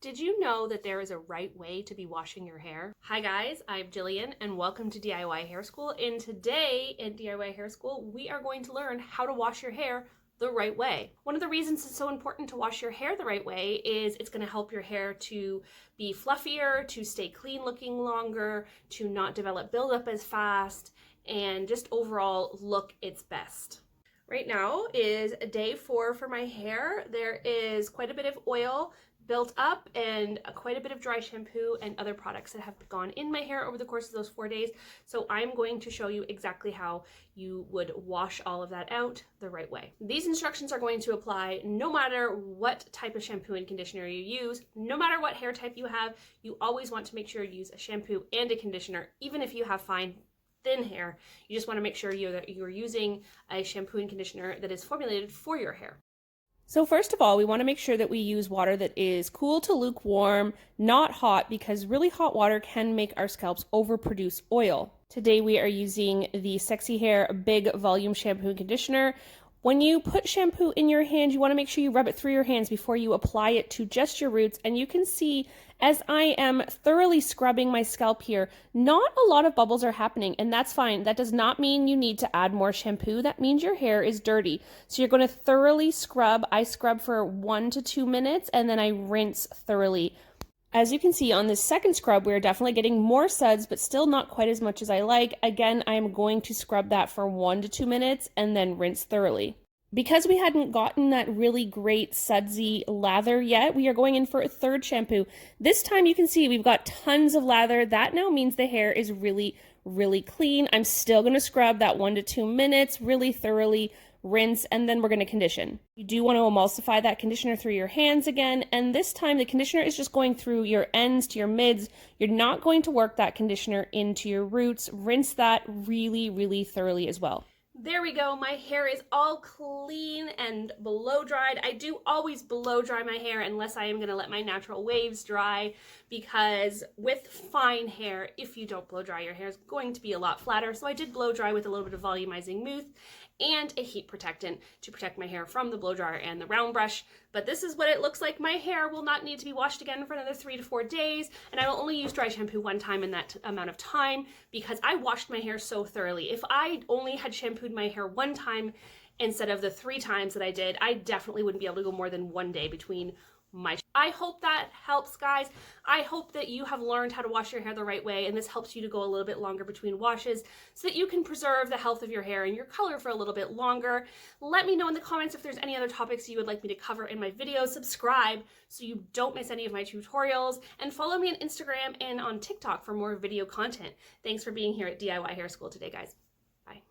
Did you know that there is a right way to be washing your hair? Hi guys, I'm Jillian and welcome to DIY Hair School. And today in DIY Hair School, we are going to learn how to wash your hair the right way. One of the reasons it's so important to wash your hair the right way is it's going to help your hair to be fluffier, to stay clean looking longer, to not develop buildup as fast, and just overall look its best. Right now is day 4 for my hair. There is quite a bit of oil built up and quite a bit of dry shampoo and other products that have gone in my hair over the course of those 4 days. So I'm going to show you exactly how you would wash all of that out the right way. These instructions are going to apply no matter what type of shampoo and conditioner you use, no matter what hair type you have. You always want to make sure you use a shampoo and a conditioner, even if you have thin hair. You just want to make sure you're using a shampoo and conditioner that is formulated for your hair. So first of all, we want to make sure that we use water that is cool to lukewarm, not hot, because really hot water can make our scalps overproduce oil. Today we are using the Sexy Hair Big Volume Shampoo and Conditioner. When you put shampoo in your hand, you want to make sure you rub it through your hands before you apply it to just your roots. And you can see as I am thoroughly scrubbing my scalp here, not a lot of bubbles are happening, and that's fine. That does not mean you need to add more shampoo. That means your hair is dirty. So you're going to thoroughly scrub. I scrub for 1 to 2 minutes and then I rinse thoroughly. As you can see on this second scrub, we're definitely getting more suds, but still not quite as much as I like. Again, I am going to scrub that for 1 to 2 minutes and then rinse thoroughly. Because we hadn't gotten that really great sudsy lather yet, we are going in for a third shampoo. This time you can see we've got tons of lather. That now means the hair is really, really clean. I'm still going to scrub that 1 to 2 minutes, really thoroughly rinse, and then we're going to condition. You do want to emulsify that conditioner through your hands again, and this time the conditioner is just going through your ends to your mids. You're not going to work that conditioner into your roots. Rinse that really, really thoroughly as well. There we go. My hair is all clean and blow dried. I do always blow dry my hair unless I am going to let my natural waves dry, because with fine hair, if you don't blow dry, your hair is going to be a lot flatter. So I did blow dry with a little bit of volumizing mousse and a heat protectant to protect my hair from the blow dryer and the round brush. But this is what it looks like. My hair will not need to be washed again for another 3 to 4 days, and I will only use dry shampoo 1 time in that amount of time because I washed my hair so thoroughly. If I only had shampooed my hair 1 time instead of the 3 times that I did, I definitely wouldn't be able to go more than 1 day between I hope that helps, guys. I hope that you have learned how to wash your hair the right way, and this helps you to go a little bit longer between washes so that you can preserve the health of your hair and your color for a little bit longer. Let me know in the comments if there's any other topics you would like me to cover in my videos. Subscribe so you don't miss any of my tutorials, and follow me on Instagram and on TikTok for more video content. Thanks for being here at DIY Hair School today, guys.